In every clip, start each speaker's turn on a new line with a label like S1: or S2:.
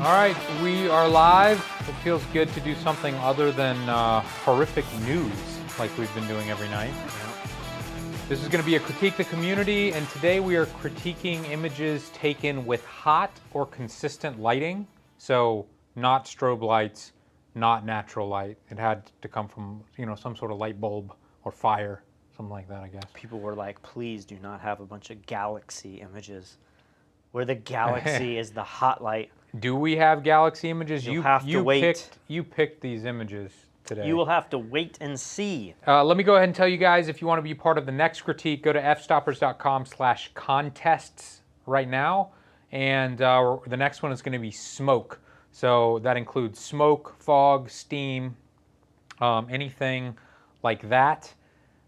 S1: All right, we are live. It feels good to do something other than horrific news like we've been doing every night. This is going to be a Critique the Community, and today we are critiquing images taken with hot or consistent lighting. So not strobe lights, not natural light. It had to come from, some sort of light bulb or fire, something like that, I guess.
S2: People were like, please do not have a bunch of galaxy images where the galaxy is the hot light.
S1: Do we have galaxy images?
S2: You'll have to wait.
S1: You picked these images today.
S2: You will have to wait and see.
S1: Let me go ahead and tell you guys, if you want to be part of the next critique, go to fstoppers.com/contests right now. And the next one is going to be smoke. So that includes smoke, fog, steam, anything like that.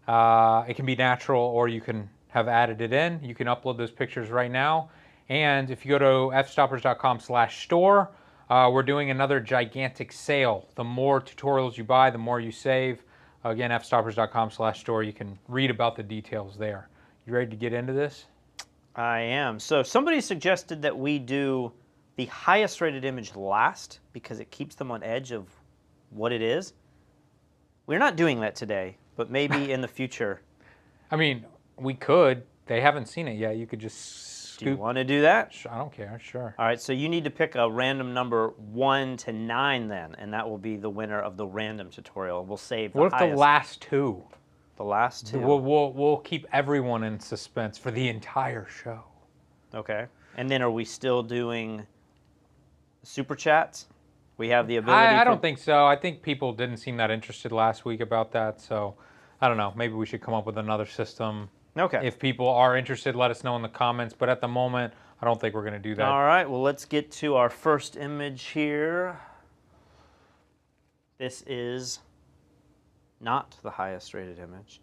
S1: It can be natural, or you can have added it in. You can upload those pictures right now. And if you go to fstoppers.com/store, we're doing another gigantic sale. The more tutorials you buy, the more you save. Again, fstoppers.com/store. You can read about the details there. You ready to get into this?
S2: I am. So somebody suggested that we do the highest rated image last because it keeps them on edge of what it is. We're not doing that today, but maybe in the future.
S1: I mean, we could. They haven't seen it yet. You could just
S2: Do you want to do that?
S1: I don't care, sure.
S2: All right, so you need to pick a random number 1 to 9 then, and that will be the winner of the random tutorial. We'll save the highest.
S1: What if the last two?
S2: The last two?
S1: We'll keep everyone in suspense for the entire show.
S2: Okay. And then are we still doing super chats? We have the ability
S1: I don't think so. I think people didn't seem that interested last week about that, so I don't know. Maybe we should come up with another system.
S2: Okay.
S1: If people are interested, let us know in the comments. But at the moment, I don't think we're going to do that.
S2: All right. Well, let's get to our first image here. This is not the highest rated image.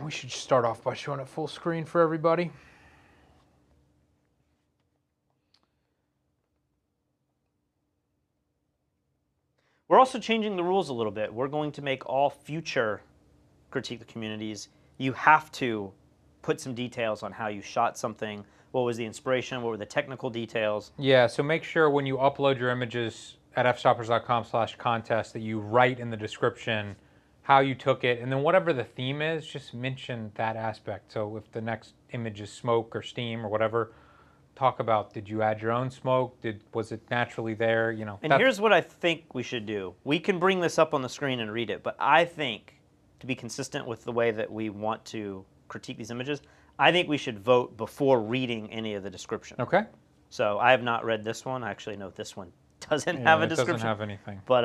S1: We should start off by showing it full screen for everybody.
S2: We're also changing the rules a little bit. We're going to make all future Critique the Communities, you have to put some details on how you shot something, what was the inspiration, what were the technical details.
S1: Yeah, so make sure when you upload your images at fstoppers.com/contest that you write in the description how you took it, and then whatever the theme is, just mention that aspect. So if the next image is smoke or steam or whatever, talk about, did you add your own smoke? Was it naturally there?
S2: And here's what I think we should do. We can bring this up on the screen and read it, but I think, to be consistent with the way that we want to critique these images, I think we should vote before reading any of the description.
S1: Okay.
S2: So I have not read this one. I actually know this one doesn't have a description.
S1: It doesn't have anything.
S2: But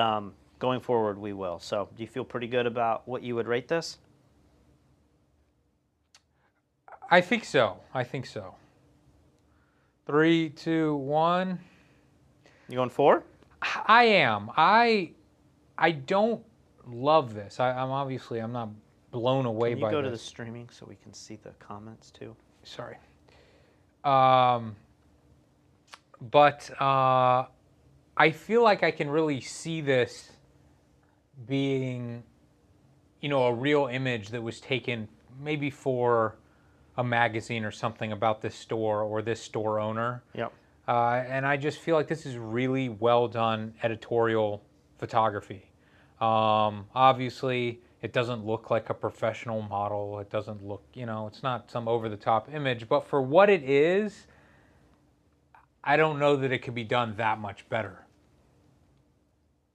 S2: going forward, we will. So do you feel pretty good about what you would rate this?
S1: I think so. 3, 2, 1.
S2: You going 4?
S1: I am. I don't love this. I'm not blown away by this.
S2: Can you go to the streaming so we can see the comments too?
S1: Sorry. But I feel like I can really see this being, a real image that was taken maybe for a magazine or something about this store or this store owner.
S2: Yep.
S1: And I just feel like this is really well done editorial photography. Obviously, it doesn't look like a professional model. It doesn't look, it's not some over-the-top image. But for what it is, I don't know that it could be done that much better.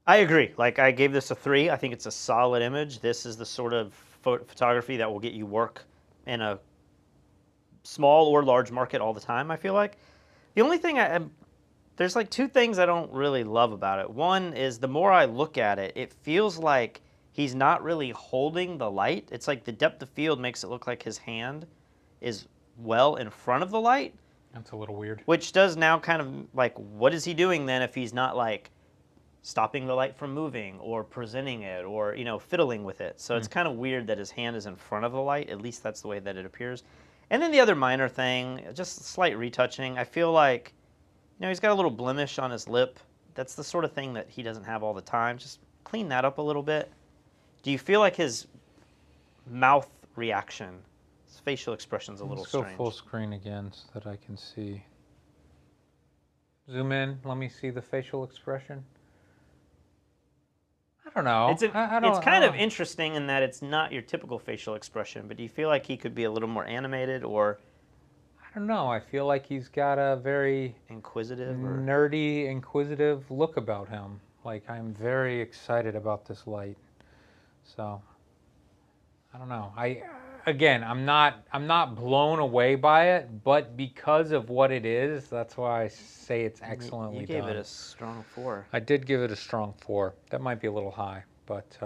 S2: I agree. Like, I gave this a 3. I think it's a solid image. This is the sort of photography that will get you work in a small or large market all the time, I feel like. The only thing there's like 2 things I don't really love about it. One is the more I look at it, it feels like he's not really holding the light. It's like the depth of field makes it look like his hand is well in front of the light.
S1: That's a little weird.
S2: Which does now kind of like, what is he doing then if he's not like stopping the light from moving or presenting it or, fiddling with it. So it's kind of weird that his hand is in front of the light. At least that's the way that it appears. And then the other minor thing, just slight retouching. I feel like, he's got a little blemish on his lip. That's the sort of thing that he doesn't have all the time. Just clean that up a little bit. Do you feel like his mouth reaction, his facial expression's a little
S1: Let's go
S2: strange?
S1: full screen again so that I can see. Zoom in. Let me see the facial expression. I don't know.
S2: It's kind of interesting in that it's not your typical facial expression, but do you feel like he could be a little more animated or
S1: I don't know. I feel like he's got a very
S2: inquisitive or
S1: nerdy, inquisitive look about him. Like, I'm very excited about this light. So, I don't know. I'm not blown away by it, but because of what it is, that's why I say it's excellently done.
S2: You gave it a strong 4.
S1: I did give it a strong 4. That might be a little high, but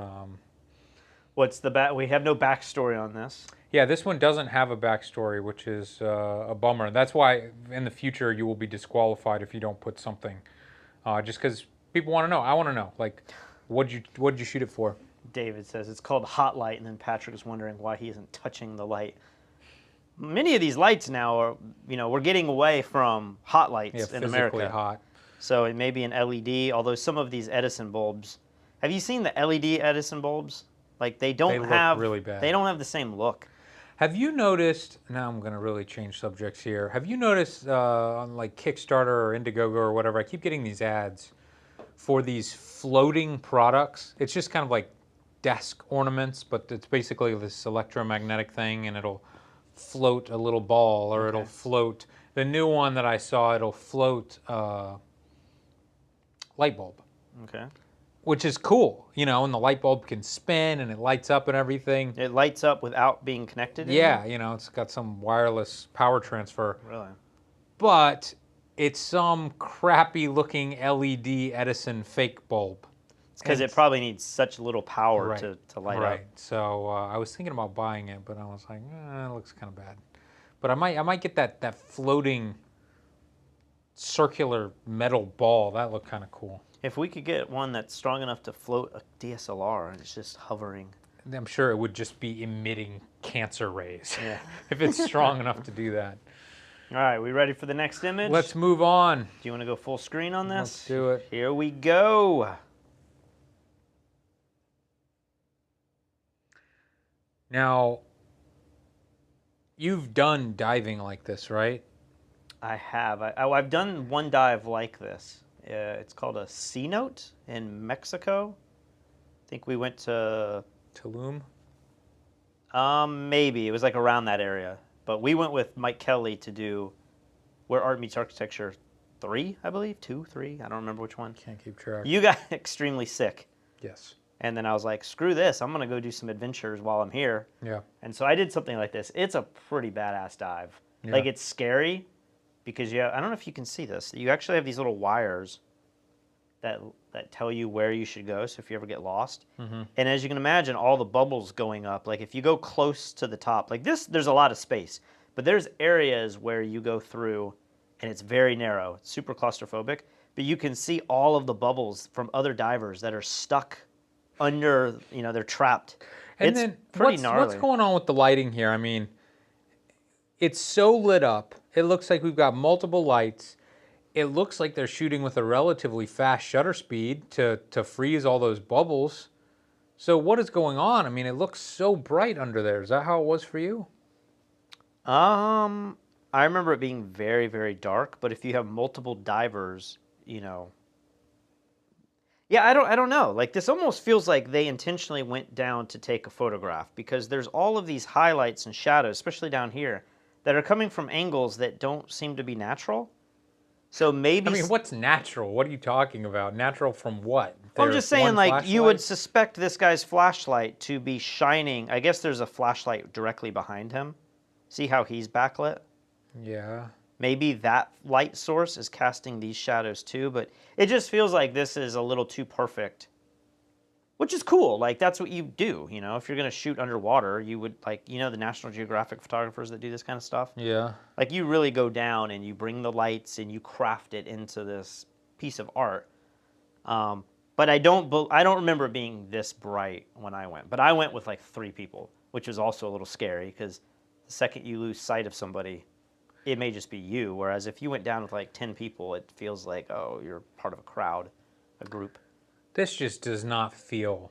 S2: What's the we have no backstory on this.
S1: yeah, this one doesn't have a backstory, which is a bummer. That's why in the future you will be disqualified if you don't put something, just because people want to know. I want to know, like, what'd you shoot it for?
S2: David says it's called hot light, and then Patrick is wondering why he isn't touching the light. Many of these lights now are, we're getting away from hot lights in America.
S1: Hot.
S2: So it may be an LED, although some of these Edison bulbs. Have you seen the LED Edison bulbs? Like they look
S1: really bad.
S2: They don't have the same look.
S1: Have you noticed, now I'm going to really change subjects here. Have you noticed on like Kickstarter or Indiegogo or whatever, I keep getting these ads for these floating products. It's just kind of like desk ornaments, but it's basically this electromagnetic thing, and it'll float a little ball, or it'll float. The new one that I saw, it'll float light bulb.
S2: Okay.
S1: Which is cool, and the light bulb can spin and it lights up and everything.
S2: It lights up without being connected?
S1: Yeah, it's got some wireless power transfer.
S2: Really?
S1: But it's some crappy looking LED Edison fake bulb.
S2: It's because it probably needs such little power to light up.
S1: Right. So I was thinking about buying it, but I was like, it looks kind of bad. But I might get that floating circular metal ball. That looked kind of cool.
S2: If we could get one that's strong enough to float a DSLR and it's just hovering.
S1: I'm sure it would just be emitting cancer rays.
S2: Yeah.
S1: If it's strong enough to do that.
S2: All right, we ready for the next image?
S1: Let's move on.
S2: Do you want to go full screen on this?
S1: Let's do it.
S2: Here we go.
S1: Now, you've done diving like this, right?
S2: I have. I've done one dive like this. It's called a cenote in Mexico. I think we went to
S1: Tulum?
S2: Maybe. It was like around that area. But we went with Mike Kelly to do Where Art Meets Architecture 3, I believe. 2, 3. I don't remember which one.
S1: Can't keep track.
S2: You got extremely sick.
S1: Yes.
S2: And then I was like, screw this. I'm going to go do some adventures while I'm here.
S1: Yeah.
S2: And so I did something like this. It's a pretty badass dive.
S1: Yeah.
S2: Like, it's scary because I don't know if you can see this. You actually have these little wires that tell you where you should go, so if you ever get lost.
S1: Mm-hmm.
S2: And as you can imagine, all the bubbles going up. Like, if you go close to the top, like this, there's a lot of space. But there's areas where you go through, and it's very narrow. It's super claustrophobic. But you can see all of the bubbles from other divers that are stuck under, they're trapped.
S1: And
S2: it's
S1: then
S2: pretty gnarly.
S1: What's going on with the lighting here? I mean, it's so lit up. It looks like we've got multiple lights. It looks like they're shooting with a relatively fast shutter speed to freeze all those bubbles. So what is going on? I mean, it looks so bright under there. Is that how it was for you?
S2: I remember it being very, very dark, but if you have multiple divers, yeah, I don't know. Like, this almost feels like they intentionally went down to take a photograph because there's all of these highlights and shadows, especially down here, that are coming from angles that don't seem to be natural. So maybe...
S1: I mean, what's natural? What are you talking about? Natural from what?
S2: Well, I'm just saying, like, you would suspect this guy's flashlight to be shining. I guess there's a flashlight directly behind him. See how he's backlit?
S1: Yeah.
S2: Maybe that light source is casting these shadows too, but it just feels like this is a little too perfect. Which is cool. Like, that's what you do, If you're going to shoot underwater, you would, like, the National Geographic photographers that do this kind of stuff?
S1: Yeah.
S2: Like, you really go down and you bring the lights and you craft it into this piece of art. But I don't remember it being this bright when I went. But I went with, like, 3 people, which was also a little scary because the second you lose sight of somebody, it may just be you. Whereas if you went down with, like, 10 people, it feels like, oh, you're part of a crowd, a group.
S1: This just does not feel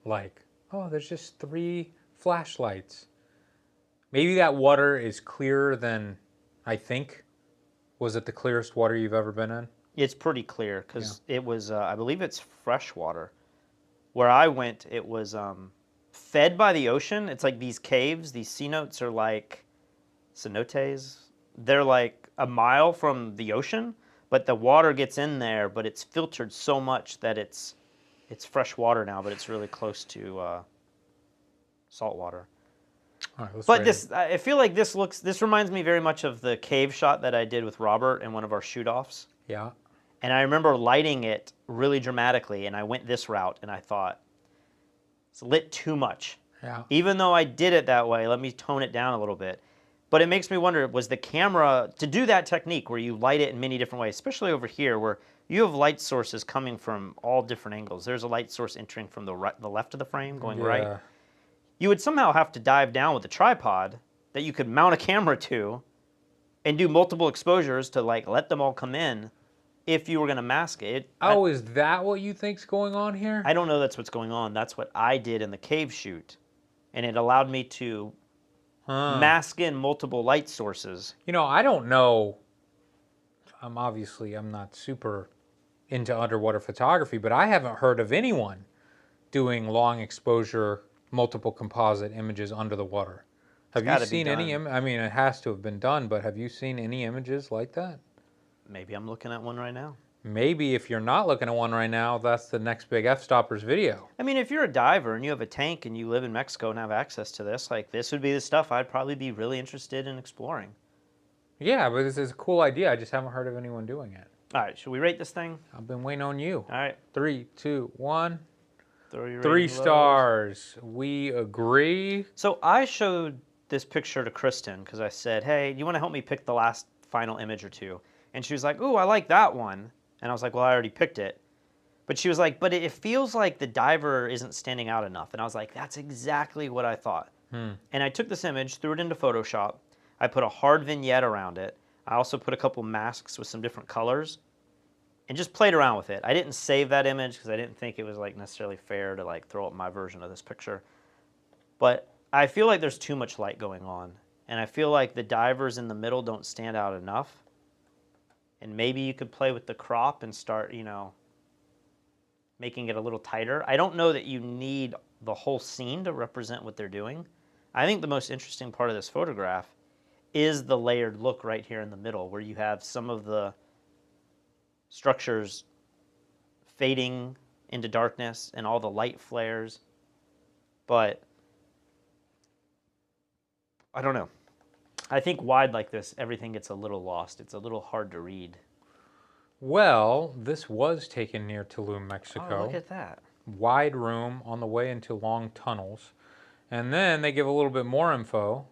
S1: like, oh, there's just 3 flashlights. Maybe that water is clearer than I think. Was it the clearest water you've ever been in?
S2: It's pretty clear
S1: Yeah.
S2: because it was, I believe it's fresh water. Where I went, it was fed by the ocean. It's like these caves, these cenotes are like cenotes. They're like a mile from the ocean, but the water gets in there, but it's filtered so much that it's fresh water now, but it's really close to salt water.
S1: All right, let's
S2: But
S1: rate
S2: this,
S1: it.
S2: I feel like this reminds me very much of the cave shot that I did with Robert in one of our shoot-offs.
S1: Yeah.
S2: And I remember lighting it really dramatically, and I went this route, and I thought, it's lit too much.
S1: Yeah.
S2: Even though I did it that way, let me tone it down a little bit. But it makes me wonder, was the camera, to do that technique where you light it in many different ways, especially over here where you have light sources coming from all different angles. There's a light source entering from the left of the frame, going right.
S1: Yeah.
S2: You would somehow have to dive down with a tripod that you could mount a camera to and do multiple exposures to like let them all come in if you were going to mask it.
S1: Oh, is that what you think's going on here?
S2: I don't know that's what's going on. That's what I did in the cave shoot. And it allowed me to mask in multiple light sources.
S1: You know, I don't know. I'm not super into underwater photography, but I haven't heard of anyone doing long exposure, multiple composite images under the water. Have you seen any? I mean, it has to have been done, but have you seen any images like that?
S2: Maybe I'm looking at one right now.
S1: Maybe if you're not looking at one right now, that's the next big Fstoppers video.
S2: I mean, if you're a diver and you have a tank and you live in Mexico and have access to this, like this would be the stuff I'd probably be really interested in exploring.
S1: Yeah, but this is a cool idea. I just haven't heard of anyone doing it.
S2: All right, should we rate this thing?
S1: I've been waiting on you.
S2: All right.
S1: 3, 2, 1.
S2: Three
S1: 3 stars. We agree.
S2: So I showed this picture to Kristen because I said, hey, do you want to help me pick the last final image or two? And she was like, ooh, I like that one. And I was like, well, I already picked it. But she was like, but it feels like the diver isn't standing out enough. And I was like, that's exactly what I thought. And I took this image, threw it into Photoshop. I put a hard vignette around it. I also put a couple masks with some different colors and just played around with it. I didn't save that image because I didn't think it was like necessarily fair to like throw up my version of this picture. But I feel like there's too much light going on. And I feel like the divers in the middle don't stand out enough. And maybe you could play with the crop and start, you know, making it a little tighter. I don't know that you need the whole scene to represent what they're doing. I think the most interesting part of this photograph is the layered look right here in the middle where you have some of the structures fading into darkness and all the light flares. But I don't know. I think wide like this, everything gets a little lost. It's a little hard to read.
S1: Well, this was taken near Tulum, Mexico.
S2: Oh, look at that.
S1: Wide room on the way into long tunnels. And then they give a little bit more info.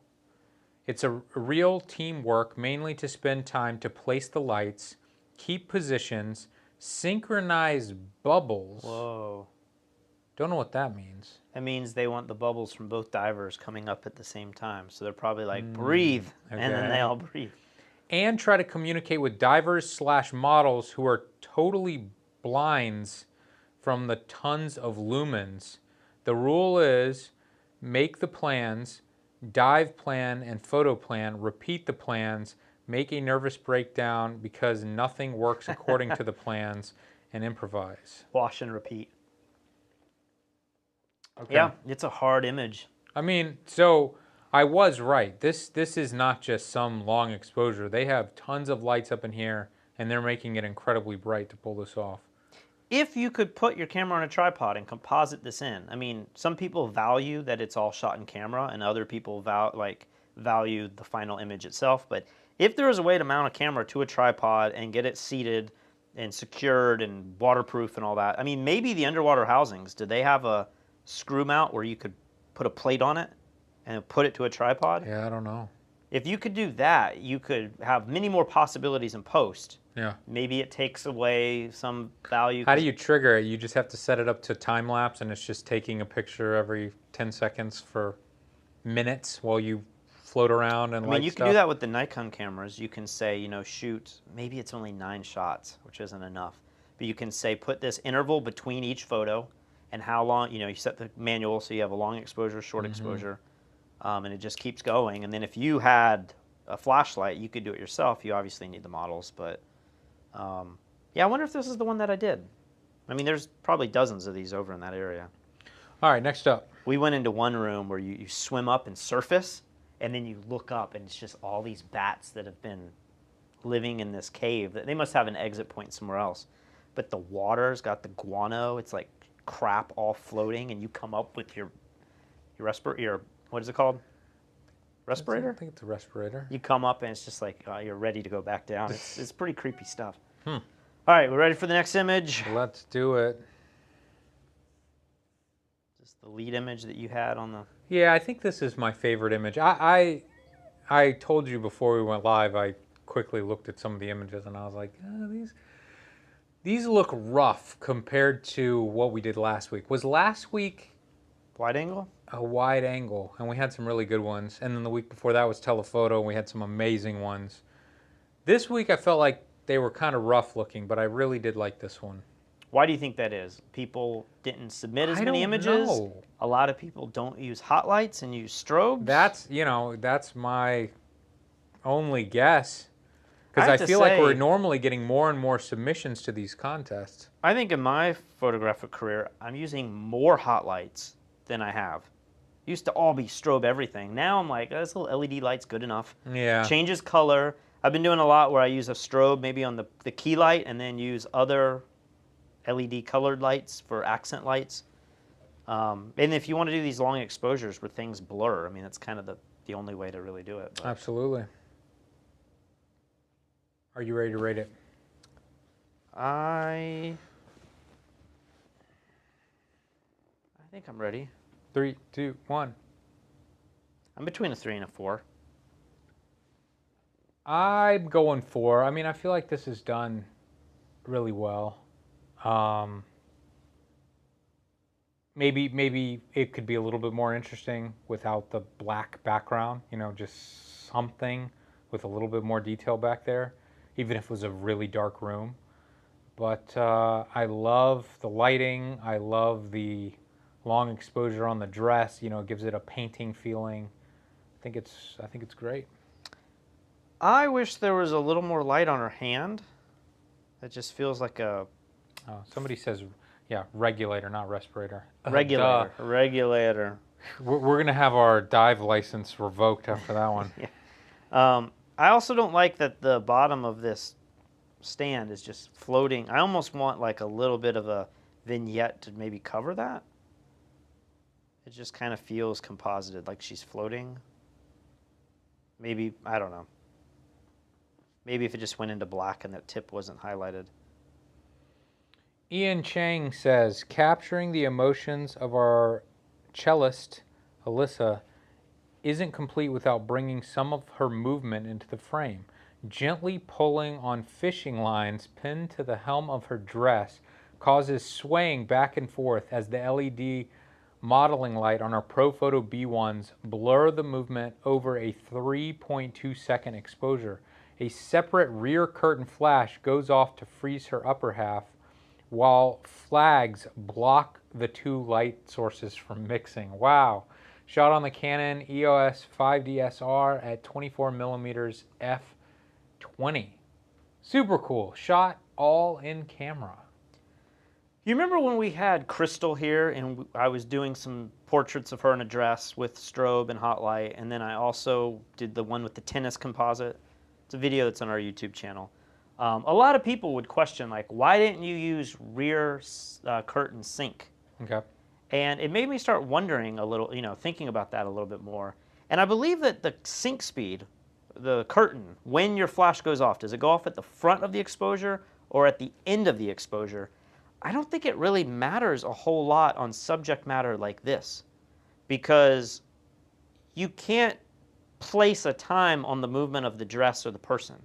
S1: It's a real teamwork, mainly to spend time to place the lights, keep positions, synchronize bubbles.
S2: Whoa.
S1: Don't know what that means.
S2: That means they want the bubbles from both divers coming up at the same time. So they're probably like, breathe.
S1: Okay.
S2: And then they all breathe.
S1: And try to communicate with divers/models who are totally blinds from the tons of lumens. The rule is make the plans, dive plan and photo plan, repeat the plans, make a nervous breakdown because nothing works according to the plans, and improvise.
S2: Wash and repeat.
S1: Okay.
S2: Yeah, it's a hard image.
S1: I mean, so I was right. This is not just some long exposure. They have tons of lights up in here, and they're making it incredibly bright to pull this off.
S2: If you could put your camera on a tripod and composite this in, I mean, some people value that it's all shot in camera, and other people value the final image itself. But if there was a way to mount a camera to a tripod and get it seated and secured and waterproof and all that, I mean, maybe the underwater housings, do they have a screw mount where you could put a plate on it and put it to a tripod?
S1: Yeah, I don't know.
S2: If you could do that, you could have many more possibilities in post.
S1: Yeah.
S2: Maybe it takes away some value.
S1: How do you trigger it? You just have to set it up to time lapse, and it's just taking a picture every 10 seconds for minutes while you float around and
S2: I mean, you can do that with the Nikon cameras. You can say, you know, shoot, maybe it's only 9 shots, which isn't enough. But but you can say put this interval between each photo and how long, you set the manual so you have a long exposure, short exposure, and it just keeps going. And then if you had a flashlight, you could do it yourself. You obviously need the models, but yeah, I wonder if this is the one that I did. I mean, there's probably dozens of these over in that area.
S1: All right, next up.
S2: We went into one room where you swim up and surface, and then you look up, and it's just all these bats that have been living in this cave. They must have an exit point somewhere else. But the water's got the guano. It's like crap all floating, and you come up with your respirator. What is it called? Respirator?
S1: I think it's a respirator.
S2: You come up, and it's just like you're ready to go back down. It's pretty creepy stuff.
S1: Hmm.
S2: All right, we're ready for the next image.
S1: Let's do it.
S2: Is this the lead image that you had on the...
S1: Yeah, I think this is my favorite image. I told you before we went live, I quickly looked at some of the images, and I was like, these look rough compared to what we did last week. Was last week
S2: Wide angle?
S1: a wide angle, and we had some really good ones. And then the week before that was telephoto, and we had some amazing ones. This week I felt like they were kind of rough looking, but I really did like this one.
S2: Why do you think that is? People didn't submit as many images.
S1: Know.
S2: A lot of people don't use hot lights and use strobes.
S1: That's my only guess. Because
S2: I
S1: I
S2: have to
S1: feel like we're
S2: say-
S1: normally getting more and more submissions to these contests.
S2: I think in my photographic career, I'm using more hot lights than I have. Used to all be strobe everything. Now I'm like, this little LED light's good enough.
S1: Yeah.
S2: Changes color. I've been doing a lot where I use a strobe maybe on the key light and then use other LED colored lights for accent lights. And if you want to do these long exposures where things blur, I mean, that's kind of the only way to really do it. But.
S1: Absolutely. Are you ready to rate it?
S2: I think I'm ready.
S1: 3, 2, 1.
S2: I'm between a 3 and a 4.
S1: I'm going 4. I mean, I feel like this is done really well. Maybe it could be a little bit more interesting without the black background. Just something with a little bit more detail back there, even if it was a really dark room. But I love the lighting. I love the long exposure on the dress. It gives it a painting feeling. I think it's great.
S2: I wish there was a little more light on her hand. It just feels like a...
S1: Oh, somebody says, yeah, regulator, not respirator.
S2: Regulator.
S1: Duh.
S2: Regulator.
S1: We're going to have our dive license revoked after that one.
S2: Yeah. I also don't like that the bottom of this stand is just floating. I almost want like a little bit of a vignette to maybe cover that. It just kind of feels composited, like she's floating. Maybe, I don't know. Maybe if it just went into black and that tip wasn't highlighted.
S1: Ian Chang says, capturing the emotions of our cellist, Alyssa, isn't complete without bringing some of her movement into the frame. Gently pulling on fishing lines pinned to the hem of her dress causes swaying back and forth as the LED modeling light on our ProPhoto B1s blur the movement over a 3.2 second exposure. A separate rear curtain flash goes off to freeze her upper half, while flags block the two light sources from mixing. Wow. Shot on the Canon EOS 5D at 24mm f/20. Super cool. Shot all in camera.
S2: You remember when we had Crystal here and I was doing some portraits of her in a dress with strobe and hot light, and then I also did the one with the tennis composite? It's a video that's on our YouTube channel. A lot of people would question, like, why didn't you use rear curtain sync?
S1: Okay.
S2: And it made me start wondering a little, thinking about that a little bit more. And I believe that the sync speed, the curtain, when your flash goes off, does it go off at the front of the exposure or at the end of the exposure? I don't think it really matters a whole lot on subject matter like this, because you can't place a time on the movement of the dress or the person.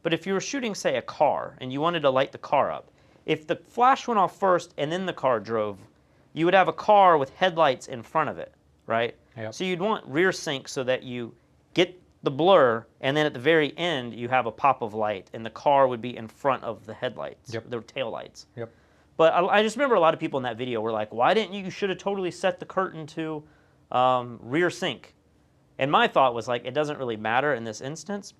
S2: But if you were shooting, say, a car and you wanted to light the car up, if the flash went off first and then the car drove, you would have a car with headlights in front of it, right?
S1: Yep.
S2: So you'd want rear sync so that you get the blur, and then at the very end you have a pop of light, and the car would be in front of the headlights,
S1: Yep.
S2: the tail lights.
S1: Yep.
S2: But I just remember a lot of people in that video were like, "Why didn't you should have totally set the curtain to rear sync?" And my thought was like, it doesn't really matter in this instance.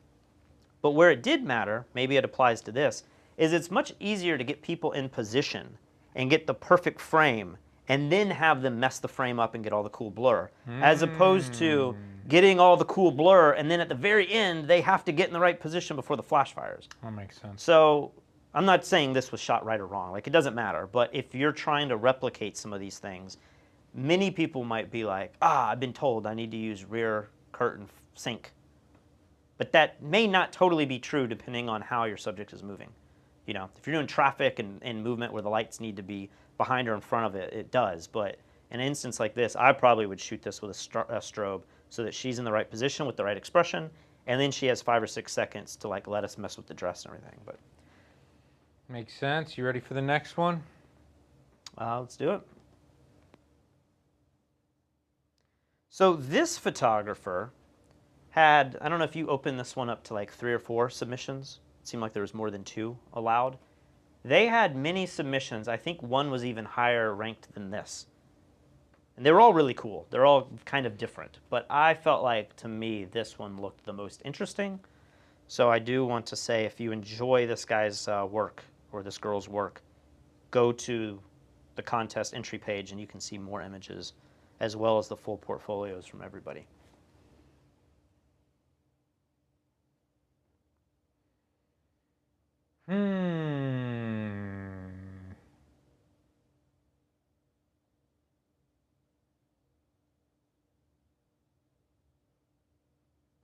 S2: But where it did matter, maybe it applies to this, is it's much easier to get people in position and get the perfect frame and then have them mess the frame up and get all the cool blur, as opposed to getting all the cool blur and then at the very end they have to get in the right position before the flash fires.
S1: That makes sense.
S2: So I'm not saying this was shot right or wrong, like it doesn't matter, but if you're trying to replicate some of these things, many people might be like, I've been told I need to use rear curtain sync. But that may not totally be true depending on how your subject is moving. You know, if you're doing traffic and movement where the lights need to be behind or in front of it, it does. But in an instance like this, I probably would shoot this with a strobe so that she's in the right position with the right expression, and then she has 5 or 6 seconds to like let us mess with the dress and everything. But
S1: makes sense. You ready for the next one?
S2: let's do it. So this photographer had, I don't know if you opened this one up to like 3 or 4 submissions. It seemed like there was more than 2 allowed. They had many submissions. I think one was even higher ranked than this. And they were all really cool. They're all kind of different. But I felt like, to me, this one looked the most interesting. So I do want to say, if you enjoy this guy's work, or this girl's work, go to the contest entry page and you can see more images, as well as the full portfolios from everybody.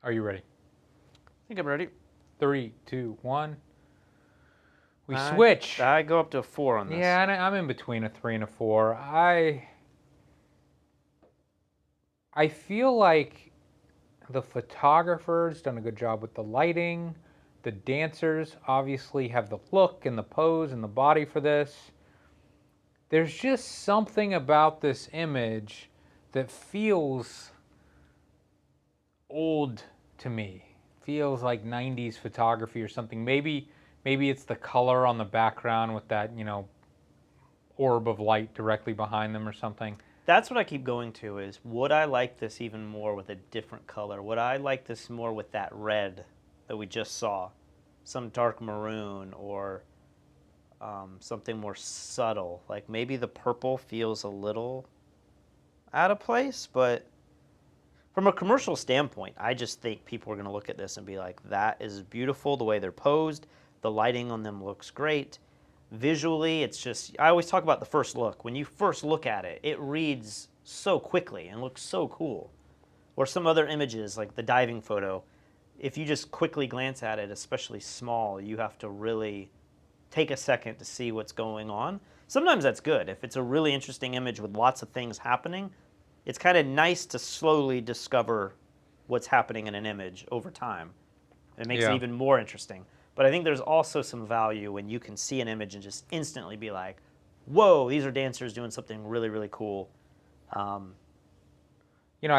S1: Are you ready?
S2: I think I'm ready.
S1: 3, 2, 1. We switch.
S2: I go up to a 4 on this.
S1: Yeah, and I'm in between a 3 and a 4. I feel like the photographer's done a good job with the lighting. The dancers obviously have the look and the pose and the body for this. There's just something about this image that feels old to me. Feels like 90s photography or something. Maybe it's the color on the background with that, orb of light directly behind them or something.
S2: That's what I keep going to is, would I like this even more with a different color? Would I like this more with that red that we just saw? Some dark maroon or something more subtle. Like maybe the purple feels a little out of place, but from a commercial standpoint, I just think people are going to look at this and be like, that is beautiful the way they're posed. The lighting on them looks great. Visually, it's just, I always talk about the first look. When you first look at it, it reads so quickly and looks so cool. Or some other images, like the diving photo, if you just quickly glance at it, especially small, you have to really take a second to see what's going on. Sometimes that's good. If it's a really interesting image with lots of things happening, it's kind of nice to slowly discover what's happening in an image over time. It makes it even more interesting. But I think there's also some value when you can see an image and just instantly be like, whoa, these are dancers doing something really, really cool.
S1: I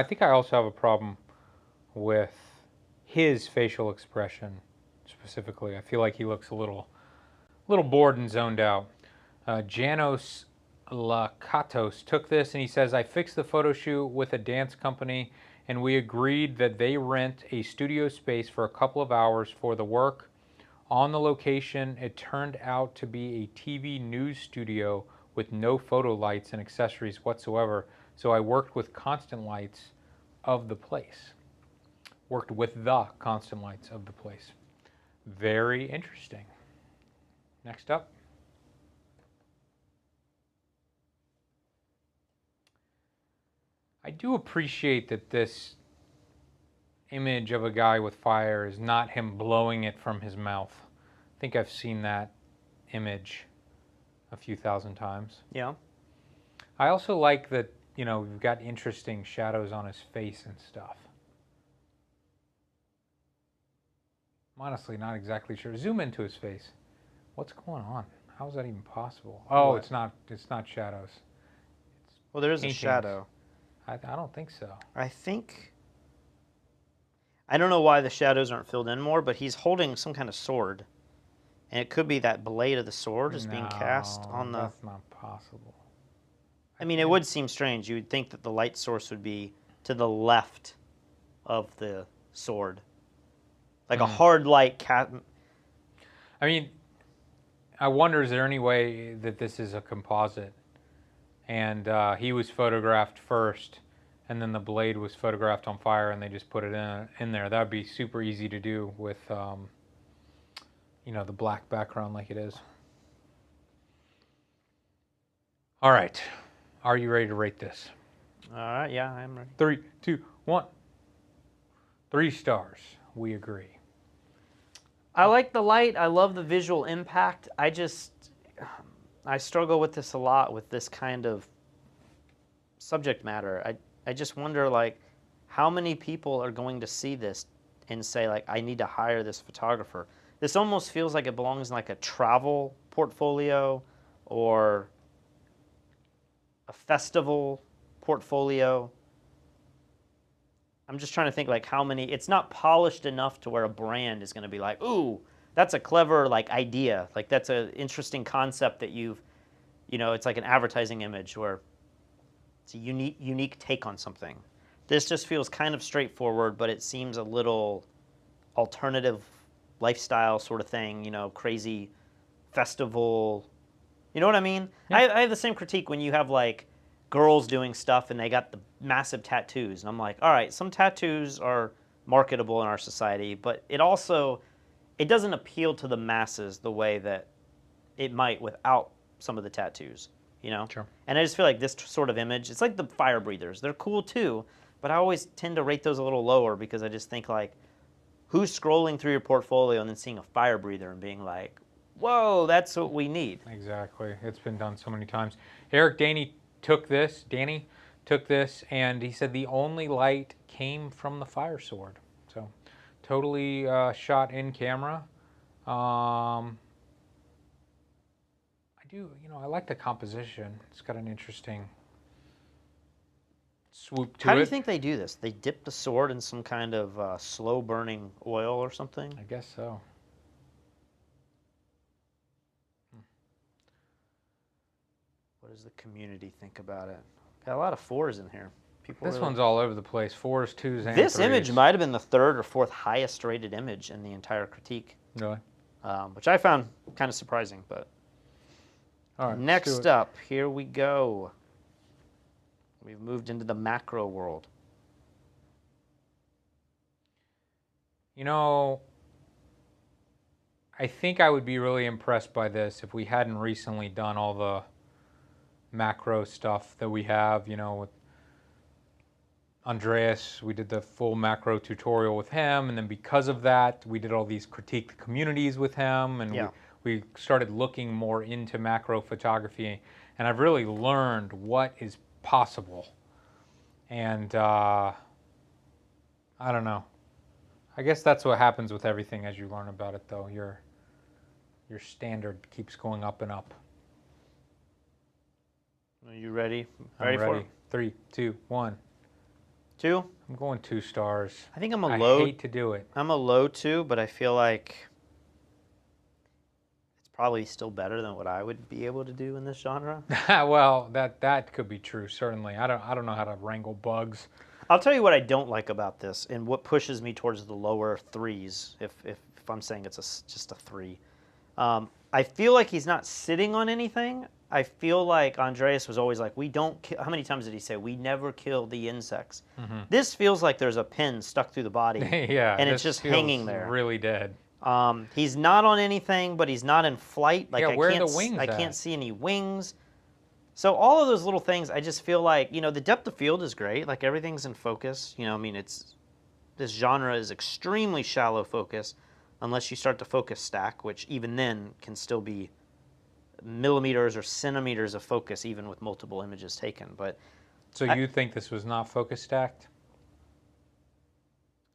S1: think I also have a problem with his facial expression specifically. I feel like he looks a little bored and zoned out. Janos Lakatos took this and he says, I fixed the photo shoot with a dance company and we agreed that they rent a studio space for a couple of hours for the work. On the location, it turned out to be a TV news studio with no photo lights and accessories whatsoever. So I worked with constant lights of the place. Worked with the constant lights of the place. Very interesting. Next up. I do appreciate that this image of a guy with fire is not him blowing it from his mouth. I think I've seen that image a few thousand times.
S2: Yeah.
S1: I also like that, we've got interesting shadows on his face and stuff. I'm honestly not exactly sure. Zoom into his face. What's going on? How is that even possible? Oh,
S2: What?
S1: it's not shadows.
S2: Well, there is
S1: paintings.
S2: a shadow.
S1: I don't think so.
S2: I think I don't know why the shadows aren't filled in more, but he's holding some kind of sword. And it could be that blade of the sword is being cast on the...
S1: that's not possible.
S2: I mean, it would seem strange. You would think that the light source would be to the left of the sword. Like a hard light cat.
S1: I mean, I wonder, is there any way that this is a composite? And he was photographed first, and then the blade was photographed on fire, and they just put it in there. That would be super easy to do with, you know, the black background like it is. All right. Are you ready to rate this?
S2: All right, yeah, I am ready.
S1: 3, 2, 1. 3 stars. We agree.
S2: I like the light. I love the visual impact. I struggle with this a lot, with this kind of subject matter. I just wonder, like, how many people are going to see this and say, like, I need to hire this photographer. This almost feels like it belongs in, like, a travel portfolio or a festival portfolio. I'm just trying to think, like, how many. It's not polished enough to where a brand is going to be like, ooh, that's a clever, like, idea. Like, that's an interesting concept that you've, you know, it's like an advertising image where it's a unique take on something. This just feels kind of straightforward, but it seems a little alternative lifestyle sort of thing, you know, crazy festival. You know what I mean?
S1: Yeah.
S2: I have the same critique when you have, like, girls doing stuff and they got the massive tattoos. And I'm like, all right, some tattoos are marketable in our society, but it doesn't appeal to the masses the way that it might without some of the tattoos, you know?
S1: Sure.
S2: And I just feel like this sort of image, it's like the fire breathers. They're cool too, but I always tend to rate those a little lower because I just think, like, who's scrolling through your portfolio and then seeing a fire breather and being like, whoa, that's what we need.
S1: Exactly. It's been done so many times. Danny took this, and he said the only light came from the fire sword. So totally shot in camera. I do, you know, I like the composition. It's got an interesting swoop to it.
S2: How do you think they do this? They dip the sword in some kind of slow-burning oil or something?
S1: I guess so.
S2: What does the community think about it? Got a lot of 4s in here.
S1: This one's all over the place. 4s, 2s, and 3s.
S2: This image might have been the 3rd or 4th highest rated image in the entire critique.
S1: Really?
S2: Which I found kind of surprising, but...
S1: All right,
S2: next up, here we go. We've moved into the macro world.
S1: You know, I think I would be really impressed by this if we hadn't recently done all the macro stuff that we have, you know, with Andreas. We did the full macro tutorial with him, and then because of that, we did all these critique the communities with him, and we started looking more into macro photography, and I've really learned what is possible. And I don't know. I guess that's what happens with everything as you learn about it, though. Your standard keeps going up and up.
S2: Are you ready?
S1: I'm ready.
S2: For it?
S1: 3, 2, 1.
S2: 2?
S1: I'm going 2 stars.
S2: I think I'm a low.
S1: I hate to do it.
S2: I'm a low 2, but I feel like it's probably still better than what I would be able to do in this genre.
S1: Well, that could be true, certainly. I don't know how to wrangle bugs.
S2: I'll tell you what I don't like about this, and what pushes me towards the lower 3s, if I'm saying it's just a 3. I feel like he's not sitting on anything. I feel like Andreas was always like, we don't kill. How many times did he say, we never kill the insects? Mm-hmm. This feels like there's a pin stuck through the body.
S1: Yeah,
S2: and it's just hanging there.
S1: Really dead.
S2: He's not on anything, but he's not in flight. Like,
S1: yeah, where are the wings
S2: I can't see any wings. So all of those little things, I just feel like, you know, the depth of field is great. Like, everything's in focus. You know, I mean, this genre is extremely shallow focus, unless you start to focus stack, which even then can still be millimeters or centimeters of focus, even with multiple images taken. But
S1: so you think this was not focus stacked?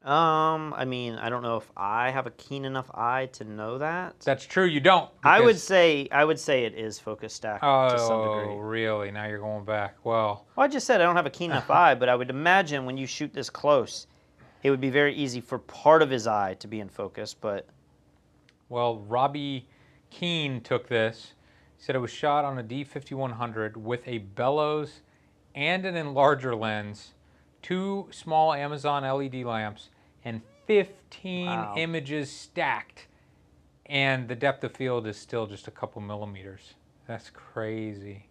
S2: I mean, I don't know if I have a keen enough eye to know that.
S1: That's true. You don't.
S2: I would say it is focus stacked to some degree.
S1: Oh, really? Now you're going back. Well,
S2: I just said I don't have a keen enough eye, but I would imagine when you shoot this close, it would be very easy for part of his eye to be in focus, but
S1: Well, Robbie Keane took this. He said it was shot on a D5100 with a bellows and an enlarger lens, 2 small Amazon LED lamps, and 15
S2: wow.
S1: images stacked. And the depth of field is still just a couple millimeters. That's crazy.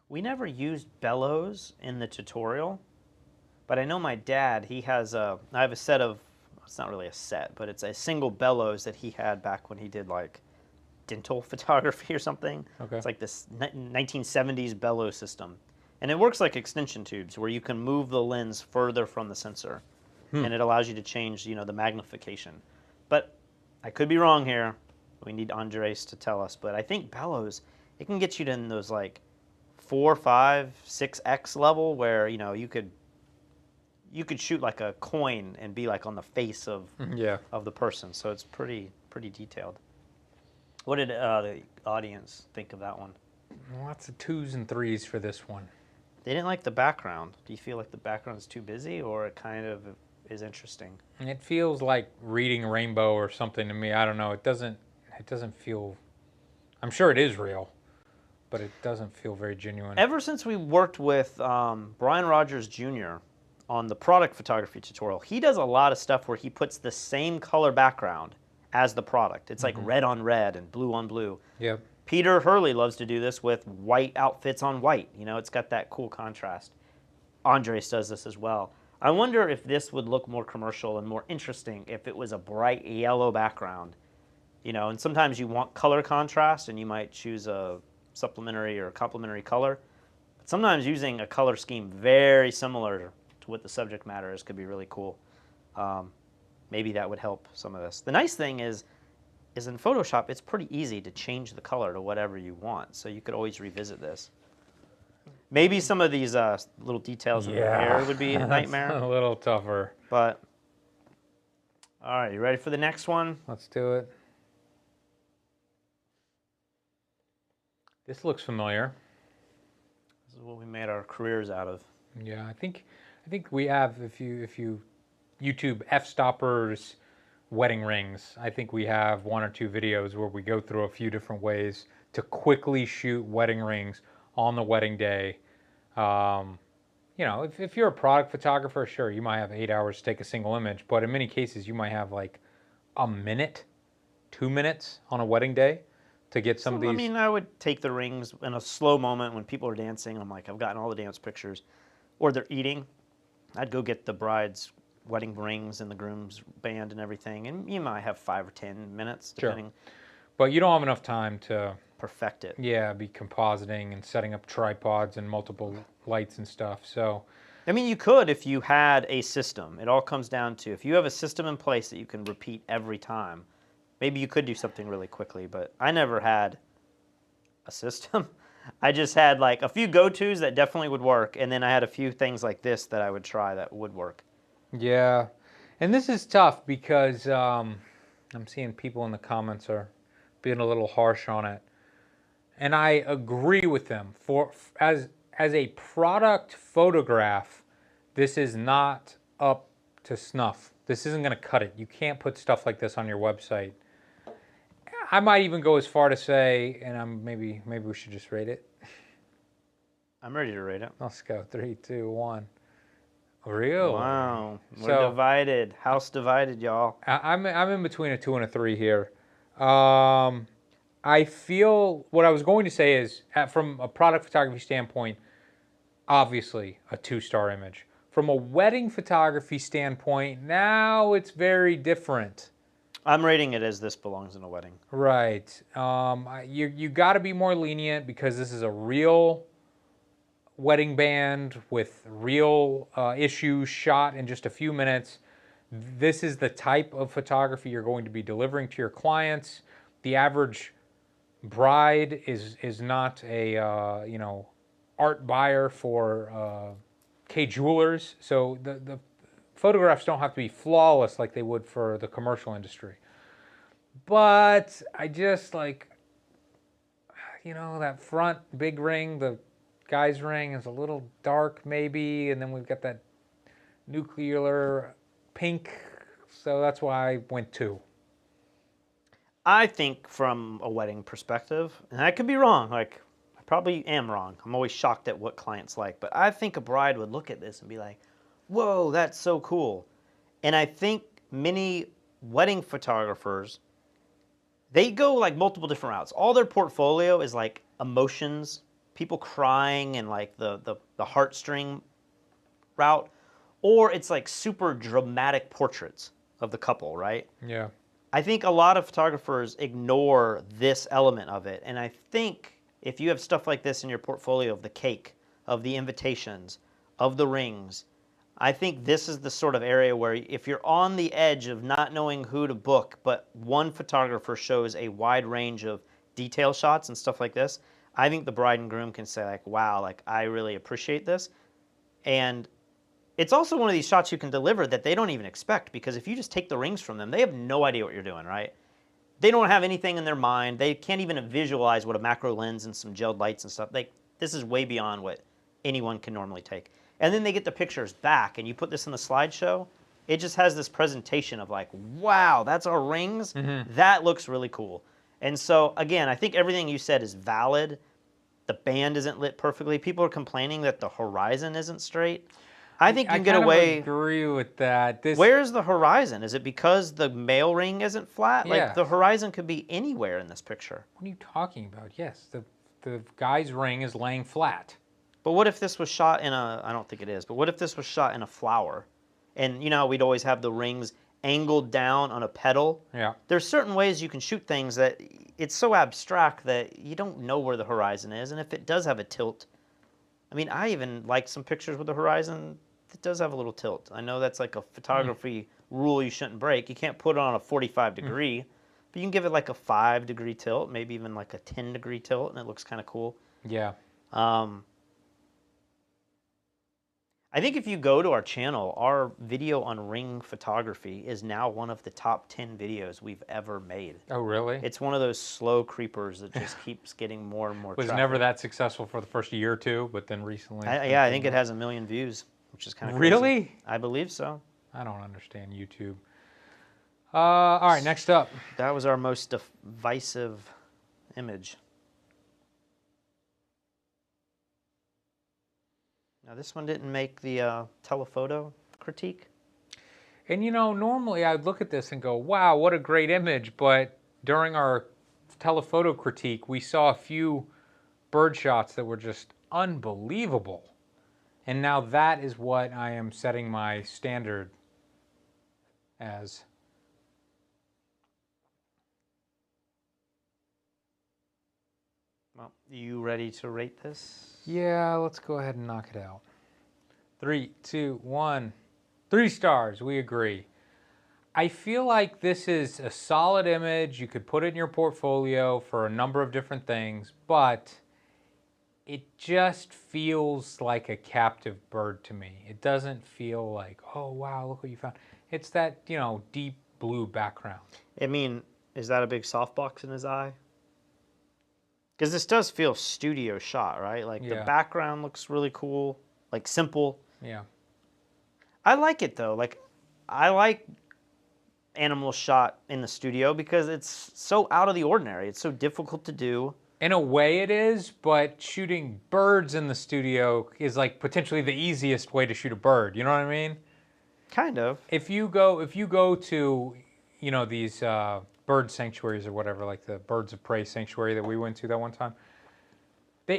S2: We never used bellows in the tutorial, but I know my dad, I have a set of, it's not really a set, but it's a single bellows that he had back when he did like dental photography or something.
S1: Okay.
S2: It's like this 1970s bellows system. And it works like extension tubes where you can move the lens further from the sensor. And it allows you to change, the magnification. But I could be wrong here. We need Andres to tell us. But I think bellows, it can get you to in those like 4, 5, 6x level where, you could shoot like a coin and be like on the face of the person. So it's pretty detailed. What did the audience think of that one?
S1: Lots of 2s and 3s for this one.
S2: They didn't like the background. Do you feel like the background is too busy, or it kind of is interesting?
S1: It feels like reading Rainbow or something to me. I don't know. It doesn't feel. I'm sure it is real, but it doesn't feel very genuine.
S2: Ever since we worked with Brian Rogers Jr. on the product photography tutorial, he does a lot of stuff where he puts the same color background as the product. It's like red on red and blue on blue.
S1: Yep.
S2: Peter Hurley loves to do this with white outfits on white. It's got that cool contrast. Andres does this as well. I wonder if this would look more commercial and more interesting if it was a bright yellow background. And sometimes you want color contrast and you might choose a supplementary or complementary color. But sometimes using a color scheme very similar to what the subject matter is could be really cool. Maybe that would help some of this. The nice thing is in Photoshop, it's pretty easy to change the color to whatever you want. So you could always revisit this. Maybe some of these little details in the hair would be a nightmare.
S1: A little tougher.
S2: But, all right, you ready for the next one?
S1: Let's do it. This looks familiar.
S2: This is what we made our careers out of.
S1: Yeah, I think we have, if you YouTube Fstoppers wedding rings, I think we have 1 or 2 videos where we go through a few different ways to quickly shoot wedding rings on the wedding day. If you're a product photographer, sure, you might have 8 hours to take a single image, but in many cases you might have like a minute, 2 minutes on a wedding day to get some of these.
S2: I mean, I would take the rings in a slow moment when people are dancing. I'm like, I've gotten all the dance pictures. Or they're eating. I'd go get the bride's wedding rings and the groom's band and everything, and you might have 5 or 10 minutes, depending.
S1: Sure. But you don't have enough time to
S2: perfect it.
S1: Yeah, be compositing and setting up tripods and multiple lights and stuff. So,
S2: I mean, you could if you had a system. It all comes down to if you have a system in place that you can repeat every time. Maybe you could do something really quickly, but I never had a system. I just had like a few go-tos that definitely would work, and then I had a few things like this that I would try that would work.
S1: Yeah, and this is tough because I'm seeing people in the comments are being a little harsh on it, and I agree with them. As a product photograph, this is not up to snuff. This isn't going to cut it. You can't put stuff like this on your website. I might even go as far to say, and maybe we should just rate it.
S2: I'm ready to rate it.
S1: Let's go. 3, 2, 1. Really?
S2: Wow. We're divided. House divided, y'all.
S1: I'm in between a 2 and a 3 here. I feel what I was going to say is, from a product photography standpoint, obviously a 2-star image. From a wedding photography standpoint, now it's very different.
S2: I'm rating it as this belongs in a wedding.
S1: Right. You got to be more lenient because this is a real wedding band with real issues shot in just a few minutes. This is the type of photography you're going to be delivering to your clients. The average bride is not a art buyer for K Jewelers, so the photographs don't have to be flawless like they would for the commercial industry. But I just like, that front big ring, the guy's ring is a little dark maybe, and then we've got that nuclear pink, so that's why I went 2.
S2: I think from a wedding perspective, and I could be wrong, like I probably am wrong. I'm always shocked at what clients like, but I think a bride would look at this and be like, "Whoa, that's so cool." And I think many wedding photographers, they go like multiple different routes. All their portfolio is like emotions, people crying and like the heartstring route, or it's like super dramatic portraits of the couple, right?
S1: Yeah.
S2: I think a lot of photographers ignore this element of it. And I think if you have stuff like this in your portfolio of the cake, of the invitations, of the rings, I think this is the sort of area where if you're on the edge of not knowing who to book, but one photographer shows a wide range of detail shots and stuff like this, I think the bride and groom can say like, wow, like I really appreciate this. And it's also one of these shots you can deliver that they don't even expect, because if you just take the rings from them, they have no idea what you're doing, right? They don't have anything in their mind. They can't even visualize what a macro lens and some gelled lights and stuff. Like, this is way beyond what anyone can normally take. And then they get the pictures back, and you put this in the slideshow. It just has this presentation of like, wow, that's our rings? That looks really cool. And so, again, I think everything you said is valid. The band isn't lit perfectly. People are complaining that the horizon isn't straight. I think you can get away.
S1: I agree with that.
S2: Where's the horizon? Is it because the male ring isn't flat? Like
S1: Yes.
S2: the horizon could be anywhere in this picture.
S1: What are you talking about? Yes, the guy's ring is laying flat.
S2: But what if this was shot in a, I don't think it is, but what if this was shot in a flower? And you know how we'd always have the rings angled down on a petal?
S1: Yeah.
S2: There's certain ways you can shoot things that it's so abstract that you don't know where the horizon is. And if it does have a tilt, I mean, I even like some pictures with the horizon that does have a little tilt. I know that's like a photography rule you shouldn't break. You can't put it on a 45 degree, but you can give it like a 5-degree tilt, maybe even like a 10-degree tilt, and it looks kind of cool.
S1: Yeah.
S2: I think if you go to our channel, our video on ring photography is now one of the top 10 videos we've ever made.
S1: Oh, really?
S2: It's one of those slow creepers that just keeps getting more and more
S1: Was
S2: traffic.
S1: never that successful for the first year or two, but then recently.
S2: Yeah, I think it has 1 million views, which is kind of
S1: Really?
S2: I believe so.
S1: I don't understand YouTube. All right, next up.
S2: That was our most divisive image. Now this one didn't make the telephoto critique.
S1: And you know, normally I'd look at this and go, wow, what a great image. But during our telephoto critique, we saw a few bird shots that were just unbelievable. And now that is what I am setting my standard as.
S2: Well, you ready to rate this?
S1: Yeah, let's go ahead and knock it out. 3, 2, 1. 3 stars, we agree. I feel like this is a solid image. You could put it in your portfolio for a number of different things, but it just feels like a captive bird to me. It doesn't feel like, oh, wow, look what you found. It's that, you know, deep blue background.
S2: I mean, is that a big softbox in his eye? Because this does feel studio shot, right? Like the background looks really cool, like simple.
S1: Yeah.
S2: I like it though. Like, I like animal shot in the studio because it's so out of the ordinary. It's so difficult to do.
S1: In a way it is, but shooting birds in the studio is like potentially the easiest way to shoot a bird. You know what I mean?
S2: Kind of.
S1: If you go to, you know, these bird sanctuaries or whatever, like the Birds of Prey sanctuary that we went to that one time,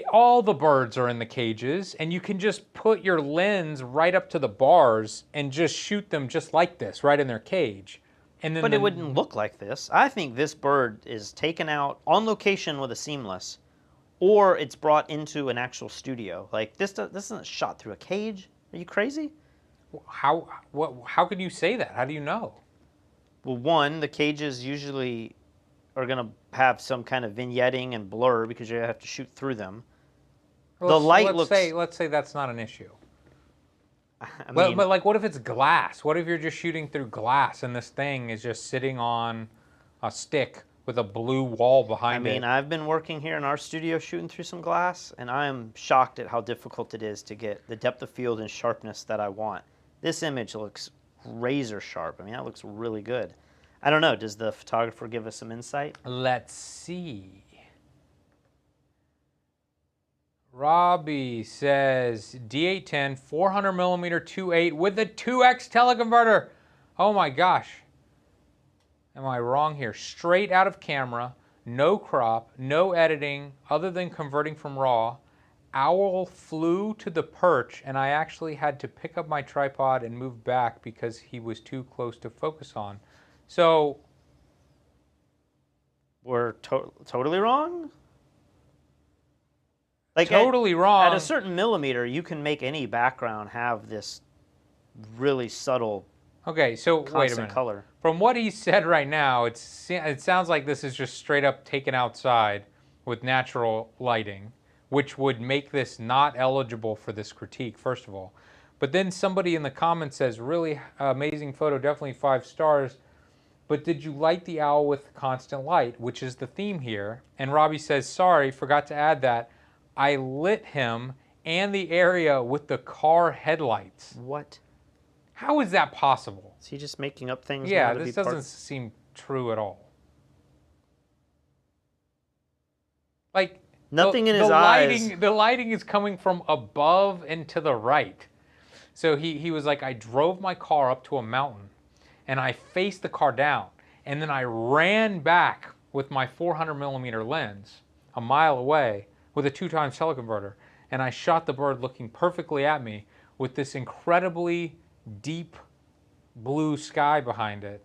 S1: all the birds are in the cages, and you can just put your lens right up to the bars and just shoot them just like this, right in their cage. And then
S2: But it wouldn't look like this. I think this bird is taken out on location with a seamless, or it's brought into an actual studio. Like this isn't shot through a cage. Are you crazy?
S1: How could you say that? How do you know?
S2: Well, one, the cages usually are going to have some kind of vignetting and blur because you have to shoot through them.
S1: Well,
S2: the light
S1: looks.
S2: looks.
S1: Let's say that's not an issue.
S2: I
S1: But,
S2: mean,
S1: but like, what if it's glass? What if you're just shooting through glass and this thing is just sitting on a stick with a blue wall behind it?
S2: I've been working here in our studio shooting through some glass, and I am shocked at how difficult it is to get the depth of field and sharpness that I want. This image looks razor sharp. I mean, that looks really good. I don't know. Does the photographer give us some insight?
S1: Let's see. Robbie says D810 400 millimeter 2.8 with a 2x teleconverter. Oh my gosh. Am I wrong here? Straight out of camera, no crop, no editing other than converting from RAW. Owl flew to the perch and I actually had to pick up my tripod and move back because he was too close to focus on. So
S2: We're totally wrong? Like
S1: totally wrong.
S2: At a certain millimeter, you can make any background have this really subtle
S1: Okay, so wait a
S2: constant
S1: minute.
S2: color.
S1: From what he said right now, it sounds like this is just straight up taken outside with natural lighting, which would make this not eligible for this critique, first of all. But then somebody in the comments says, really amazing photo, definitely 5 stars. But did you light the owl with constant light, which is the theme here? And Robbie says, sorry, forgot to add that. I lit him and the area with the car headlights.
S2: What?
S1: How is that possible?
S2: Is he just making up things?
S1: Yeah,
S2: now to
S1: this
S2: be
S1: doesn't seem true at all. Like
S2: Nothing in his eyes.
S1: The lighting is coming from above and to the right. So he was like, I drove my car up to a mountain and I faced the car down. And then I ran back with my 400 millimeter lens a mile away with a 2x teleconverter. And I shot the bird looking perfectly at me with this incredibly deep blue sky behind it.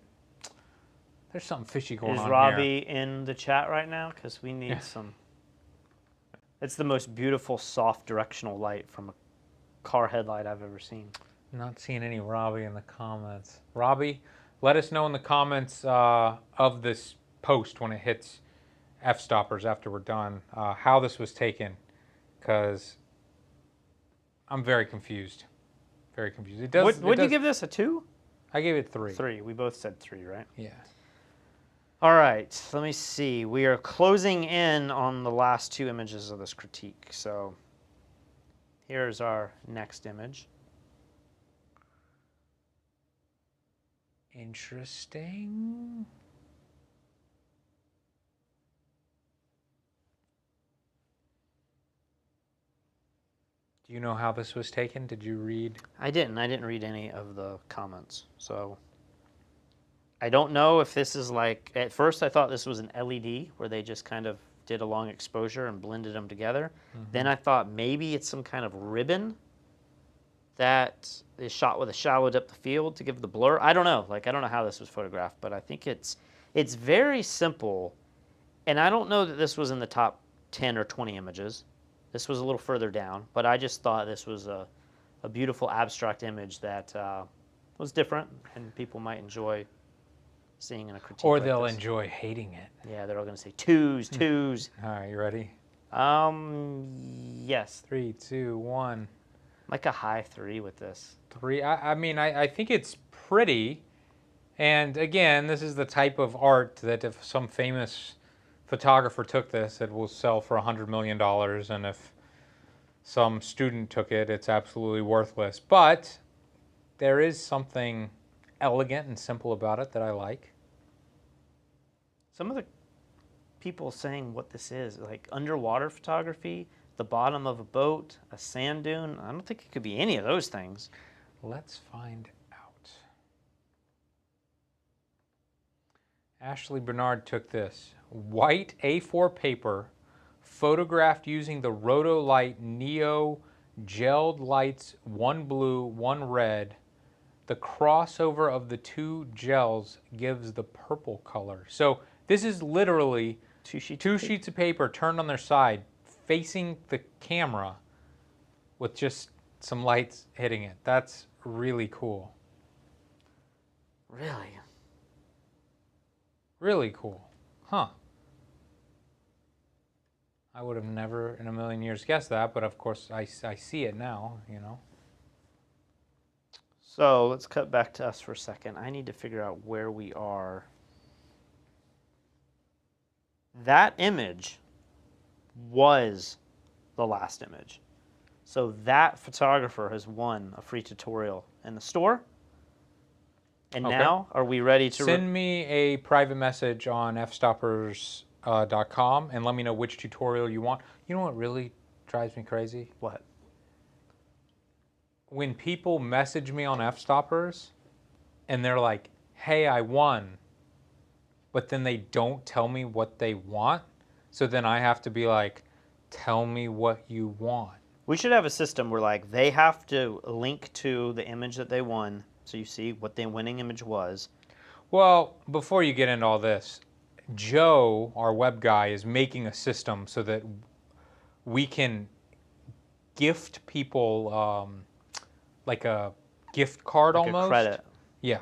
S1: There's something fishy going on
S2: Is
S1: here.
S2: Robbie in the chat right now? Because we need some. It's the most beautiful, soft directional light from a car headlight I've ever seen.
S1: Not seeing any Robbie in the comments. Robbie, let us know in the comments of this post when it hits Fstoppers after we're done how this was taken, because I'm very confused. Very confused. It does.
S2: Would you give this a 2?
S1: I gave it 3.
S2: 3. We both said 3, right?
S1: Yeah.
S2: All right. Let me see. We are closing in on the last 2 images of this critique. So here's our next image.
S1: Interesting. Do you know how this was taken? Did you read?
S2: I didn't read any of the comments. So I don't know if this is like, at first I thought this was an LED where they just kind of did a long exposure and blended them together. Then I thought maybe it's some kind of ribbon that is shot with a shallow depth of field to give the blur. I don't know. Like, I don't know how this was photographed, but I think it's very simple. And I don't know that this was in the top 10 or 20 images. This was a little further down, but I just thought this was a beautiful abstract image that was different and people might enjoy seeing in a critique.
S1: Or
S2: like
S1: they'll
S2: this.
S1: enjoy hating it.
S2: Yeah, they're all going to say twos.
S1: All right, you ready?
S2: Yes.
S1: 3, 2, 1.
S2: Like a high 3 with this.
S1: 3. I mean, I think it's pretty. And again, this is the type of art that if some famous photographer took this, it will sell for $100 million. And if some student took it, it's absolutely worthless. But there is something elegant and simple about it that I like.
S2: Some of the people saying what this is, like underwater photography, the bottom of a boat, a sand dune. I don't think it could be any of those things.
S1: Let's find out. Ashley Bernard took this. White A4 paper, photographed using the Rotolight Neo gelled lights, 1 blue, 1 red. The crossover of the 2 gels gives the purple color. So this is literally two sheets of paper turned on their side, facing the camera with just some lights hitting it. That's really cool.
S2: Really?
S1: Really cool. Huh. I would have never in a million years guessed that, but of course I see it now, you know.
S2: So let's cut back to us for a second. I need to figure out where we are. That image was the last image. So that photographer has won a free tutorial in the store. And
S1: Okay.
S2: now, are we ready to...
S1: Send me a private message on fstoppers.com and let me know which tutorial you want. You know what really drives me crazy?
S2: What?
S1: When people message me on Fstoppers and they're like, hey, I won, but then they don't tell me what they want. So then I have to be like, tell me what you want.
S2: We should have a system where like they have to link to the image that they won, so you see what the winning image was.
S1: Well, before you get into all this, Joe, our web guy, is making a system so that we can gift people like a gift card
S2: Like
S1: almost.
S2: a credit.
S1: Yeah.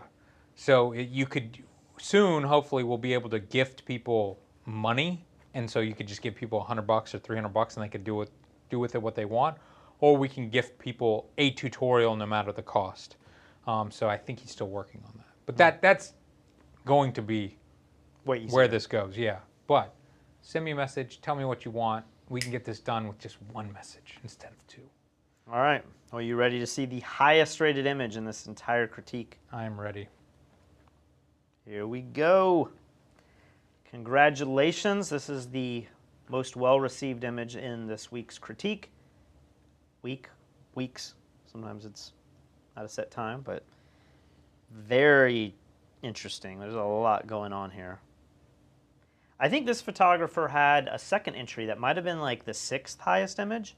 S1: So you could soon, hopefully, we'll be able to gift people money, and so you could just give people $100 or $300, and they could do with it what they want, or we can gift people a tutorial no matter the cost. So I think he's still working on that, but that's going to be where this goes. Yeah, but send me a message, tell me what you want. We can get this done with just one message instead of two.
S2: All right. Are you ready to see the highest rated image in this entire critique?
S1: I am ready.
S2: Here we go. Congratulations. This is the most well-received image in this week's critique. Weeks. Sometimes it's not a set time, but very interesting. There's a lot going on here. I think this photographer had a second entry that might have been like the 6th highest image.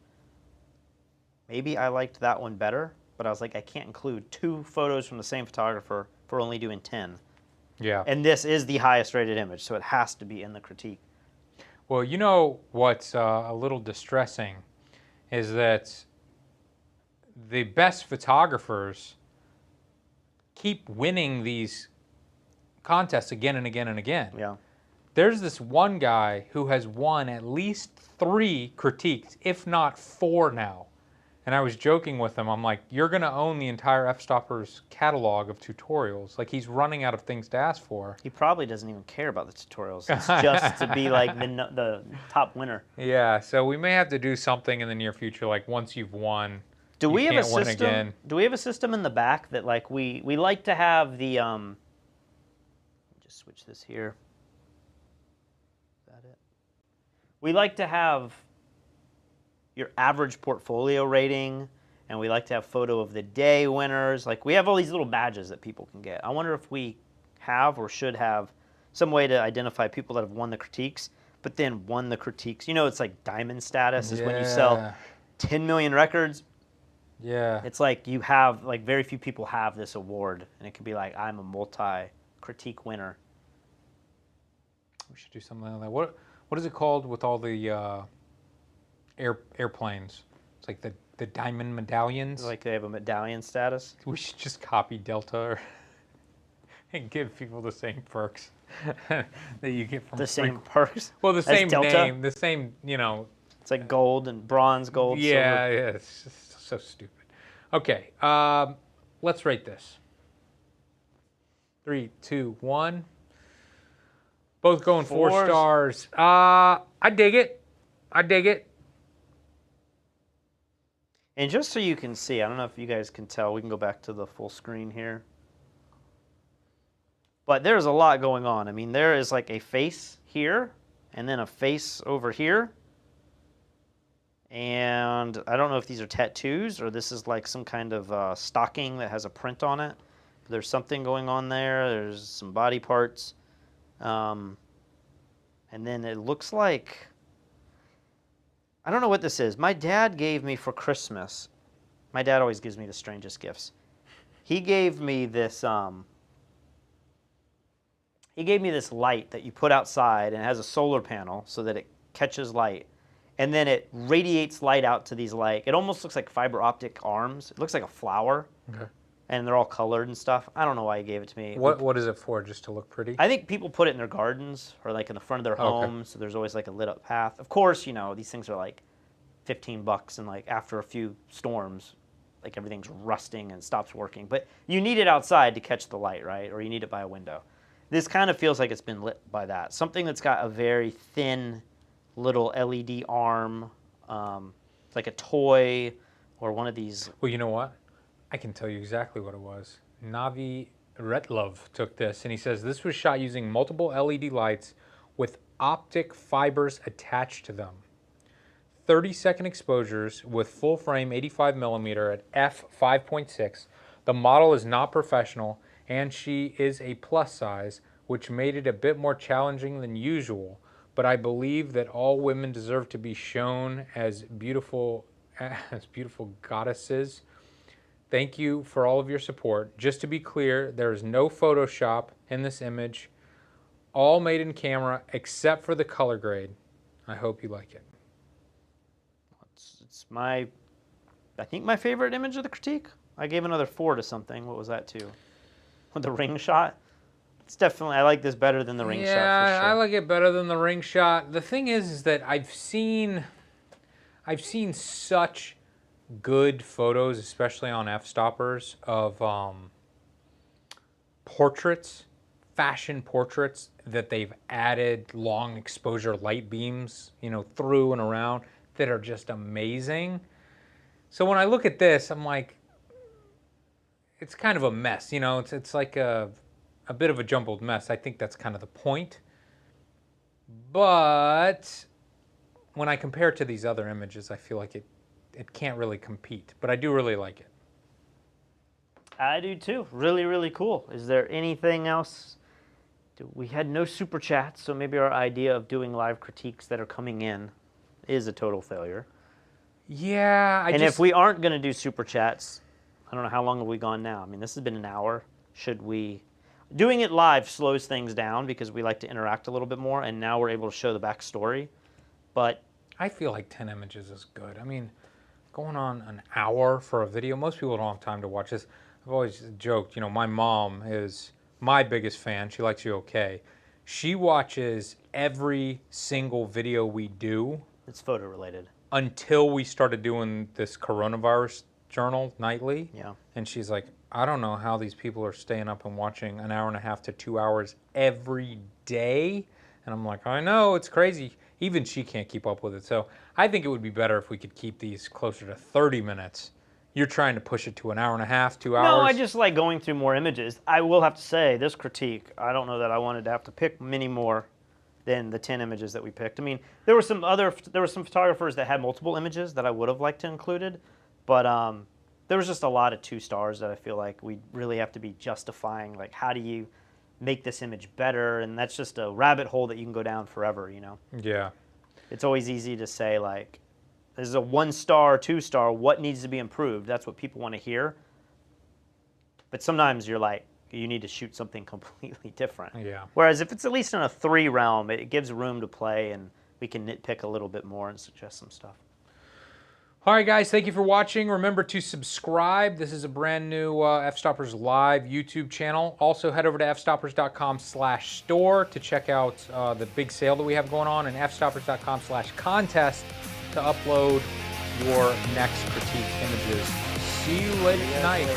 S2: Maybe I liked that one better, but I was like, I can't include 2 photos from the same photographer for only doing 10.
S1: Yeah.
S2: And this is the highest rated image, so it has to be in the critique.
S1: Well, you know what's a little distressing is that the best photographers keep winning these contests again and again and again.
S2: Yeah.
S1: There's this one guy who has won at least 3 critiques, if not 4 now. And I was joking with him. I'm like, you're going to own the entire Fstoppers catalog of tutorials. Like, he's running out of things to ask for.
S2: He probably doesn't even care about the tutorials. It's just to be like the top winner.
S1: Yeah, so we may have to do something in the near future, like once you've won,
S2: Do we
S1: you
S2: have a
S1: can't win
S2: system?
S1: again.
S2: Do we have a system in the back that like we like to have the just switch this here. Is that it? We like to have your average portfolio rating, and we like to have photo of the day winners. Like, we have all these little badges that people can get. I wonder if we have or should have some way to identify people that have won the critiques, but then won the critiques. You know, it's like diamond status is when you sell 10 million records.
S1: Yeah.
S2: It's like you have, like, very few people have this award, and it could be like, I'm a multi-critique winner.
S1: We should do something like that. What is it called with all the airplanes? It's like the diamond medallions.
S2: Like they have a medallion status.
S1: We should just copy Delta and give people the same perks that you get from
S2: the same perks.
S1: Well, the same
S2: Delta?
S1: name, the same, you know.
S2: It's like gold and bronze, gold,
S1: Yeah,
S2: silver.
S1: yeah, it's just so stupid. Okay, let's rate this. 3, 2, 1. Both going 4
S2: Fours.
S1: stars. I dig it. I dig it.
S2: And just so you can see, I don't know if you guys can tell, we can go back to the full screen here. But there's a lot going on. I mean, there is like a face here, and then a face over here. And I don't know if these are tattoos, or this is like some kind of stocking that has a print on it. But there's something going on there. There's some body parts. And then it looks like... I don't know what this is. My dad gave me for Christmas. My dad always gives me the strangest gifts. He gave me this. He gave me this light that you put outside, and it has a solar panel so that it catches light, and then it radiates light out to these it almost looks like fiber optic arms. It looks like a flower.
S1: Okay.
S2: And they're all colored and stuff. I don't know why he gave it to me.
S1: What is it for? Just to look pretty?
S2: I think people put it in their gardens or like in the front of their homes, so there's always like a lit up path. Of course, you know, these things are like $15, and like after a few storms, like everything's rusting and stops working. But you need it outside to catch the light, right? Or you need it by a window. This kind of feels like it's been lit by that. Something that's got a very thin little LED arm, like a toy or one of these.
S1: Well, you know what? I can tell you exactly what it was. Navi Retlov took this, and he says this was shot using multiple LED lights with optic fibers attached to them. 30-second exposures with full frame 85mm at f5.6. The model is not professional, and she is a plus size, which made it a bit more challenging than usual. But I believe that all women deserve to be shown as beautiful goddesses. Thank you for all of your support. Just to be clear, there is no Photoshop in this image. All made in camera except for the color grade. I hope you like it.
S2: It's I think my favorite image of the critique. I gave another 4 to something. What was that to? With the ring shot? It's definitely, I like this better than the ring shot for sure.
S1: Yeah, I like it better than the ring shot. The thing is that I've seen such good photos, especially on Fstoppers, of portraits, fashion portraits, that they've added long exposure light beams, through and around, that are just amazing. So when I look at this, I'm like, it's kind of a mess, it's like a bit of a jumbled mess. I think that's kind of the point. But when I compare it to these other images, I feel like it can't really compete. But I do really like it.
S2: I do too. Really, really cool. Is there anything else? We had no super chats, so maybe our idea of doing live critiques that are coming in is a total failure.
S1: Yeah.
S2: If we aren't going to do super chats, I don't know, how long have we gone now? I mean, this has been an hour. Should we... Doing it live slows things down because we like to interact a little bit more, and now we're able to show the backstory. But
S1: I feel like 10 images is good. I mean, going on an hour for a video, most people don't have time to watch this. I've always joked, my mom is my biggest fan. She likes you okay. She watches every single video we do.
S2: It's photo related.
S1: Until we started doing this coronavirus journal nightly.
S2: Yeah.
S1: And she's like, I don't know how these people are staying up and watching an hour and a half to 2 hours every day. And I'm like, I know, it's crazy. Even she can't keep up with it. So I think it would be better if we could keep these closer to 30 minutes. You're trying to push it to an hour and a half, 2 hours.
S2: No, I just like going through more images. I will have to say, this critique, I don't know that I wanted to have to pick many more than the 10 images that we picked. I mean, there were some photographers that had multiple images that I would have liked to included, but there was just a lot of 2 stars that I feel like we really have to be justifying, like, how do you make this image better? And that's just a rabbit hole that you can go down forever,
S1: Yeah.
S2: It's always easy to say, like, this is a 1 star, 2 star, what needs to be improved? That's what people want to hear. But sometimes you're like, you need to shoot something completely different.
S1: Yeah.
S2: Whereas if it's at least in a 3 realm, it gives room to play, and we can nitpick a little bit more and suggest some stuff.
S1: All right, guys, thank you for watching. Remember to subscribe. This is a brand new Fstoppers Live YouTube channel. Also, head over to fstoppers.com/store to check out the big sale that we have going on, and fstoppers.com/contest to upload your next critique images. See you later tonight.